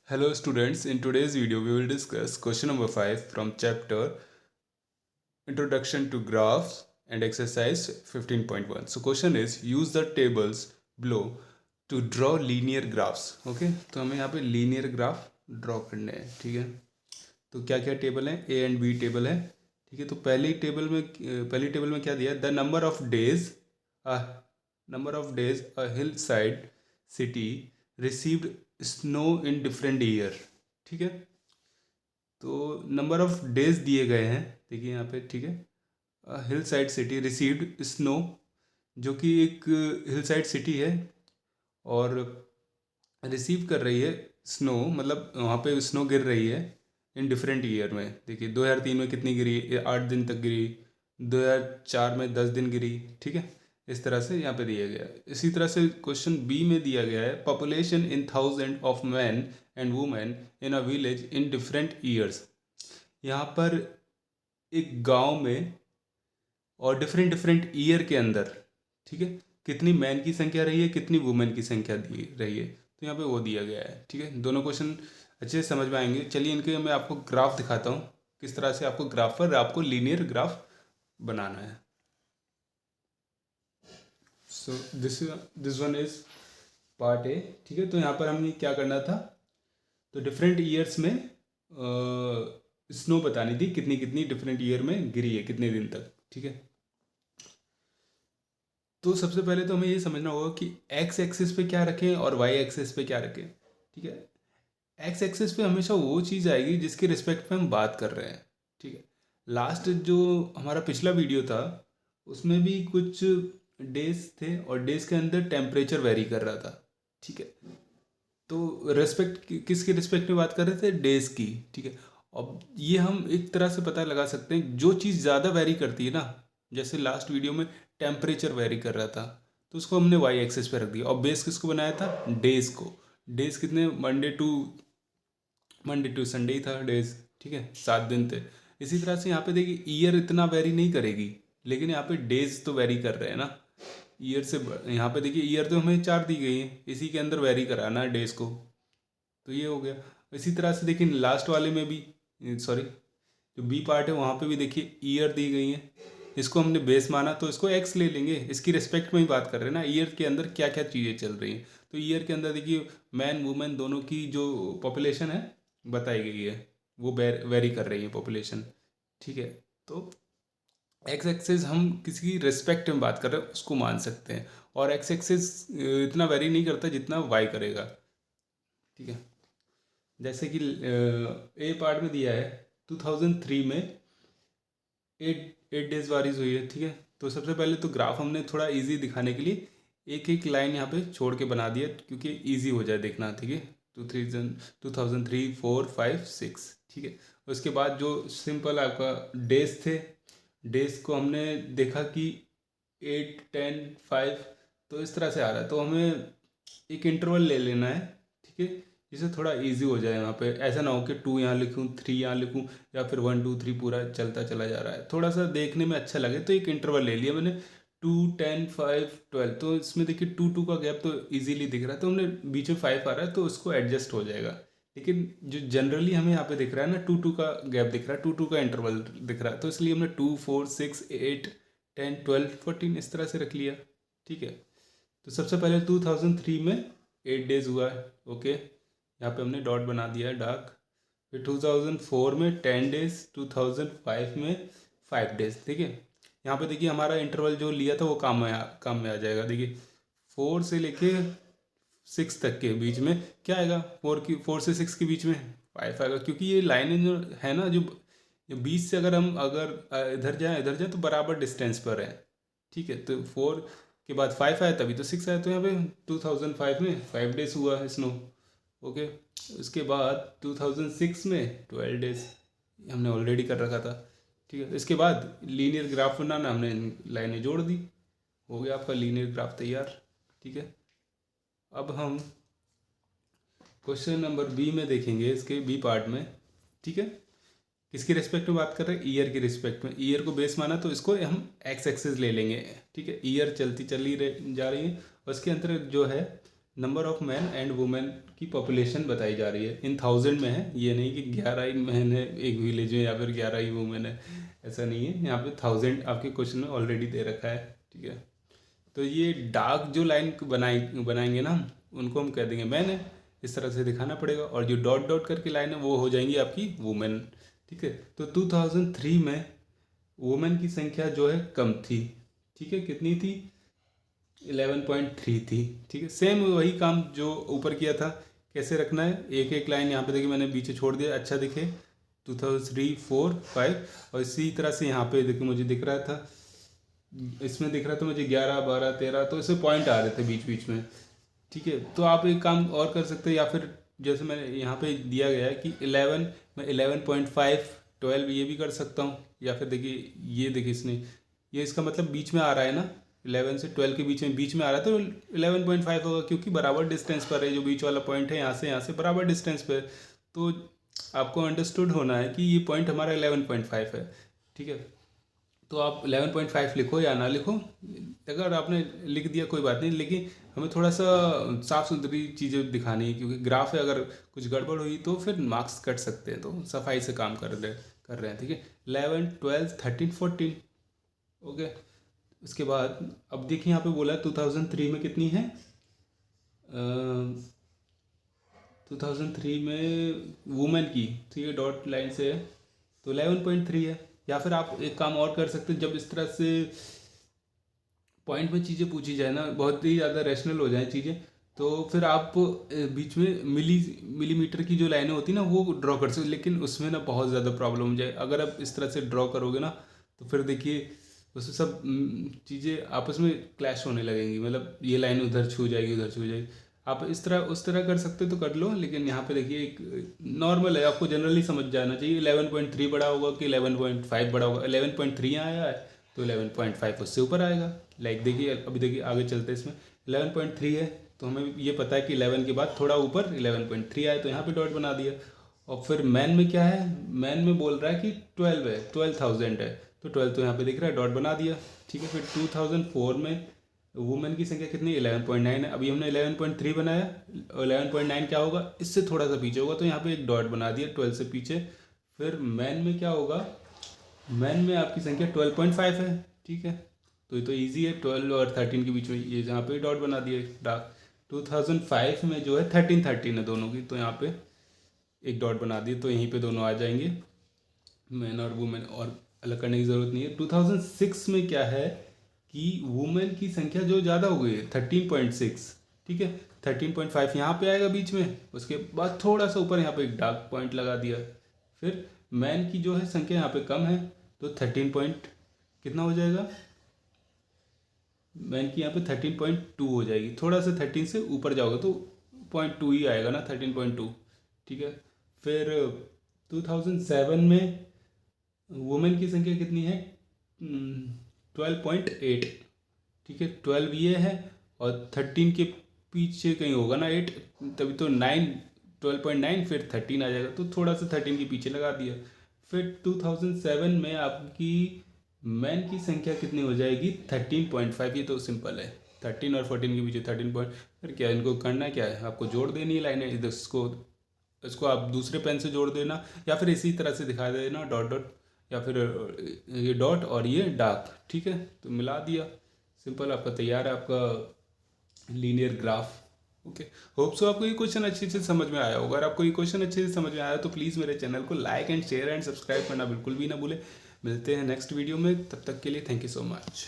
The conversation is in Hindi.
Hello students, in today's video we will discuss question number 5 from chapter Introduction to Graphs and exercise 15.1. So question is use the tables below to draw linear graphs. Okay, तो हमें यहाँ पे linear graph draw करने हैं. ठीक है, तो क्या क्या टेबल है, ए एंड बी टेबल है. ठीक है, तो पहली टेबल में क्या दिया है, the number of days a hill side city received snow in different year. ठीक है, तो नंबर ऑफ डेज दिए गए हैं, देखिए यहाँ पे. ठीक है, hill side city received snow, जो कि एक हिल साइड सिटी है और रिसीव कर रही है स्नो, मतलब वहाँ पे स्नो गिर रही है इन डिफरेंट ईयर में. देखिए 2003 में कितनी गिरी, 8 दिन तक गिरी. 2004 में 10 दिन गिरी. ठीक है, इस तरह से यहाँ पे दिया गया. इसी तरह से क्वेश्चन बी में दिया गया है population in thousand of man and women in a village in different years. यहाँ पर एक गांव में और डिफरेंट डिफरेंट ईयर के अंदर, ठीक है, कितनी मैन की संख्या रही है, कितनी वुमेन की संख्या दी रही है, तो यहाँ पे वो दिया गया है. ठीक है, दोनों क्वेश्चन अच्छे से समझ में आएंगे. चलिए इनके मैं आपको ग्राफ दिखाता हूँ, किस तरह से आपको ग्राफ पर आपको लीनियर ग्राफ बनाना है. So this one is part A. ठीक है, तो यहाँ पर हमने क्या करना था, तो डिफरेंट ईयर्स में स्नो बतानी थी, कितनी कितनी डिफरेंट ईयर में गिरी है, कितने दिन तक. ठीक है, तो सबसे पहले तो हमें ये समझना होगा कि एक्स एक्सिस पे क्या रखें और वाई एक्सिस पे क्या रखें. ठीक है, एक्स एक्सिस पे हमेशा वो चीज़ आएगी जिसके रिस्पेक्ट पे हम बात कर रहे हैं. ठीक है, लास्ट जो हमारा पिछला वीडियो था उसमें भी कुछ डेज थे और डेज के अंदर टेम्परेचर वेरी कर रहा था. ठीक है, तो रिस्पेक्ट किसके रिस्पेक्ट में बात कर रहे थे, डेज की. ठीक है, अब ये हम एक तरह से पता लगा सकते हैं, जो चीज़ ज़्यादा वेरी करती है ना, जैसे लास्ट वीडियो में टेम्परेचर वेरी कर रहा था तो उसको हमने वाई एक्सिस पे रख दिया, और बेस किसको बनाया था, डेज को. डेज कितने, मंडे टू संडे ही था डेज. ठीक है, 7 दिन थे. इसी तरह से यहाँ पे देखिए ईयर इतना वेरी नहीं करेगी, लेकिन यहाँ पे डेज तो वेरी कर रहे हैं ना ईयर से. यहाँ पे देखिए ईयर तो हमें 4 दी गई है, इसी के अंदर वेरी कराना है डेज को, तो ये हो गया. इसी तरह से देखिए लास्ट वाले में भी, सॉरी, जो बी पार्ट है वहाँ पे भी देखिए ईयर दी गई है, इसको हमने बेस माना तो इसको एक्स ले लेंगे, इसकी रिस्पेक्ट में ही बात कर रहे हैं ना, ईयर के अंदर क्या क्या चीज़ें चल रही हैं. तो ईयर के अंदर देखिए मैन वुमेन दोनों की जो पॉपुलेशन है बताई गई है, वो वेरी कर रही है पॉपुलेशन. ठीक है, तो एक्स एक्सिस हम किसी रिस्पेक्ट में बात कर रहे हैं उसको मान सकते हैं, और एक्स एक्सिस इतना वेरी नहीं करता जितना वाई करेगा. ठीक है, जैसे कि ए पार्ट में दिया है 2003 में 8 डेज बारिश हुई है. ठीक है, तो सबसे पहले तो ग्राफ हमने थोड़ा इजी दिखाने के लिए एक एक लाइन यहाँ पे छोड़ के बना दिया, क्योंकि इजी हो जाए देखना. ठीक है, 2003, 4, 5, 6. ठीक है, उसके बाद जो सिंपल आपका डेज थे, डेज को हमने देखा कि 8, 10, 5, तो इस तरह से आ रहा है, तो हमें एक इंटरवल ले लेना है. ठीक है, जिससे थोड़ा इजी हो जाए. वहाँ पे ऐसा ना हो कि 2 यहाँ लिखूँ, 3 यहाँ लिखूँ, या फिर 1, 2, 3 पूरा चलता चला जा रहा है, थोड़ा सा देखने में अच्छा लगे, तो एक इंटरवल ले लिया मैंने 2, 10, 5, 12. तो इसमें देखिए 2 का गैप तो इजीली दिख रहा है, तो हमने बीच में 5 आ रहा है तो उसको एडजस्ट हो जाएगा. लेकिन जो जनरली हमें यहाँ पे दिख रहा है ना, 2 का गैप दिख रहा है, 2 का इंटरवल दिख रहा है, तो इसलिए हमने 2, 4, 6, 8, 10, 12, 14 इस तरह से रख लिया. ठीक है, तो सबसे पहले 2003 में 8 डेज हुआ है. ओके, यहाँ पे हमने डॉट बना दिया है डार्क. फिर 2004 में 10 डेज, 2005 में 5 डेज. ठीक है, यहाँ पे देखिए हमारा इंटरवल जो लिया था वो काम में आ जाएगा. देखिए 4 से लेके 6 तक के बीच में क्या आएगा, 4 से 6 के बीच में 5 आएगा, क्योंकि ये लाइनें जो है ना, जो बीच से अगर इधर जाए तो बराबर डिस्टेंस पर है. ठीक है, तो 4 के बाद 5 आया तभी तो 6 आया, तो यहाँ पे 2005 में 5 डेज हुआ है स्नो. ओके, उसके बाद 2006 में 12 डेज हमने ऑलरेडी कर रखा था. ठीक है, इसके बाद लीनियर ग्राफ बनाना, हमने लाइनें जोड़ दी, हो गया आपका लीनियर ग्राफ तैयार. ठीक है, अब हम क्वेश्चन नंबर बी में देखेंगे, इसके बी पार्ट में. ठीक है, किसकी रिस्पेक्ट में बात कर रहे हैं, ईयर की रिस्पेक्ट में. ईयर को बेस माना तो इसको हम एक्स एक्सिस ले लेंगे. ठीक है, ईयर चली जा रही है, और इसके अंदर जो है number of man and women की पॉपुलेशन बताई जा रही है, इन 1000 में है। ये नहीं कि 11 ही मैन है एक विलेज में या फिर 11 ही वुमेन है, ऐसा नहीं है। यहाँ पे 1000 आपके क्वेश्चन में ऑलरेडी दे रखा है, ठीक है। तो ये डार्क जो लाइन बनाएंगे ना, उनको हम कह देंगे मैन है, इस तरह से दिखाना पड़ेगा। और जो डॉट डॉट करके लाइन है वो हो जाएंगी आपकी वुमेन, ठीक है। तो 2003 में वुमेन की संख्या जो है कम थी, ठीक है। कितनी थी? 11.3 थी, ठीक है। सेम वही काम जो ऊपर किया था, कैसे रखना है, एक एक लाइन यहाँ पे देखिए मैंने पीछे छोड़ दिया, अच्छा दिखे 2003, 4, 5। और इसी तरह से यहाँ पे देखिए मुझे दिख रहा था, इसमें दिख रहा था मुझे 11, 12, 13, तो इसमें पॉइंट आ रहे थे बीच बीच में, ठीक है। तो आप एक काम और कर सकते हैं, या फिर जैसे मैंने यहाँ पे दिया गया है कि 11 में 11.5, 12 ये भी कर सकता हूँ। या फिर देखिए ये देखिए इसने, ये इसका मतलब बीच में आ रहा है ना, 11 से 12 के बीच में आ रहा है, तो 11.5 होगा, क्योंकि बराबर डिस्टेंस पर है। जो बीच वाला पॉइंट है यहाँ से बराबर डिस्टेंस पर, तो आपको अंडरस्टूड होना है कि ये पॉइंट हमारा 11.5 है, ठीक है। तो आप 11.5 लिखो या ना लिखो, अगर आपने लिख दिया कोई बात नहीं, लेकिन हमें थोड़ा सा साफ़ सुथरी चीज़ें दिखानी है, क्योंकि ग्राफ है, अगर कुछ गड़बड़ हुई तो फिर मार्क्स कट सकते हैं। तो सफाई से काम कर रहे हैं, ठीक है। 11, 12, 13, 14, ओके। उसके बाद अब देखिए यहाँ पे बोला 2003 में कितनी है, 2003 में वुमेन की, ठीक है, डॉट लाइन से है, तो 11.3 है। या फिर आप एक काम और कर सकते हैं, जब इस तरह से पॉइंट में चीज़ें पूछी जाए ना, बहुत ही ज़्यादा रैशनल हो जाए चीज़ें, तो फिर आप बीच में मिलीमीटर की जो लाइनें होती हैं ना, वो ड्रॉ कर सकते, लेकिन उसमें ना बहुत ज़्यादा प्रॉब्लम हो जाए। अगर आप इस तरह से ड्रॉ करोगे ना, तो फिर देखिए उसमें सब चीज़ें आपस में क्लैश होने लगेंगी, मतलब ये लाइन उधर छू जाएगी, उधर छू जाएगी। आप इस तरह उस तरह कर सकते तो कर लो, लेकिन यहाँ पे देखिए एक नॉर्मल है, आपको जनरली समझ जाना चाहिए 11.3 बड़ा होगा कि 11.5 बड़ा होगा। 11.3 आया है तो 11.5 उससे ऊपर आएगा। लाइक देखिए अभी देखिए आगे चलते हैं, इसमें 11.3 है तो हमें ये पता है कि 11 के बाद थोड़ा ऊपर 11.3 आए, तो यहाँ पे डॉट बना दिया। और फिर मैन में क्या है, मैन में बोल रहा है कि 12 है, 12,000 है, तो 12 तो यहाँ पे दिख रहा है, डॉट बना दिया, ठीक है। फिर 2004 में वुमेन की संख्या कितनी, 11.9 है। अभी हमने 11.3 बनाया, 11.9 क्या होगा, इससे थोड़ा सा पीछे होगा, तो यहाँ पे एक डॉट बना दिया 12 से पीछे। फिर मैन में क्या होगा, मैन में आपकी संख्या 12.5 है, ठीक है। तो ये तो ईजी है, 12 और 13 के बीच में ये जहाँ पे डॉट बना दिया डार्क। 2005 में जो है 13 है दोनों की, तो यहाँ पे एक डॉट बना दिए, तो यहीं पे दोनों आ जाएंगे, मैन और वुमेन, और अलग करने की ज़रूरत नहीं है। 2006 में क्या है कि वुमेन की संख्या जो ज़्यादा हो गई है 13.6, ठीक है। 13.5 यहाँ पे आएगा बीच में, उसके बाद थोड़ा सा ऊपर यहाँ पे एक डार्क पॉइंट लगा दिया। फिर मैन की जो है संख्या यहाँ पे कम है, तो 13 पॉइंट कितना हो जाएगा, मैन की यहाँ पे 13.2 हो जाएगी। थोड़ा सा 13 से ऊपर जाओगे तो 0.2 ही आएगा ना, 13.2, ठीक है। फिर 2007 में वुमेन की संख्या कितनी है, 12.8, ठीक है। 12 ये है और 13 के पीछे कहीं होगा ना 8, तभी तो 9, 12.9, फिर 13 आ जाएगा, तो थोड़ा सा 13 के पीछे लगा दिया। फिर 2007 में आपकी मैन की संख्या कितनी हो जाएगी, 13.5। ये तो सिंपल है, 13 और 14 के पीछे 13 पॉइंट। फिर क्या इनको करना क्या है, आपको जोड़ देनी है लाइनें, इसको आप दूसरे पेन से जोड़ देना, या फिर इसी तरह से दिखा देना डॉट डॉट, या फिर ये डॉट और ये डार्क, ठीक है। तो मिला दिया, सिंपल आपका तैयार है आपका linear graph. Okay, hope so आपको ये क्वेश्चन अच्छे से समझ में आया होगा। अगर आपको ये क्वेश्चन अच्छे से समझ में आया तो प्लीज़ मेरे चैनल को like and share and subscribe करना बिल्कुल भी ना भूले। मिलते हैं नेक्स्ट वीडियो में, तब तक के लिए थैंक यू सो मच।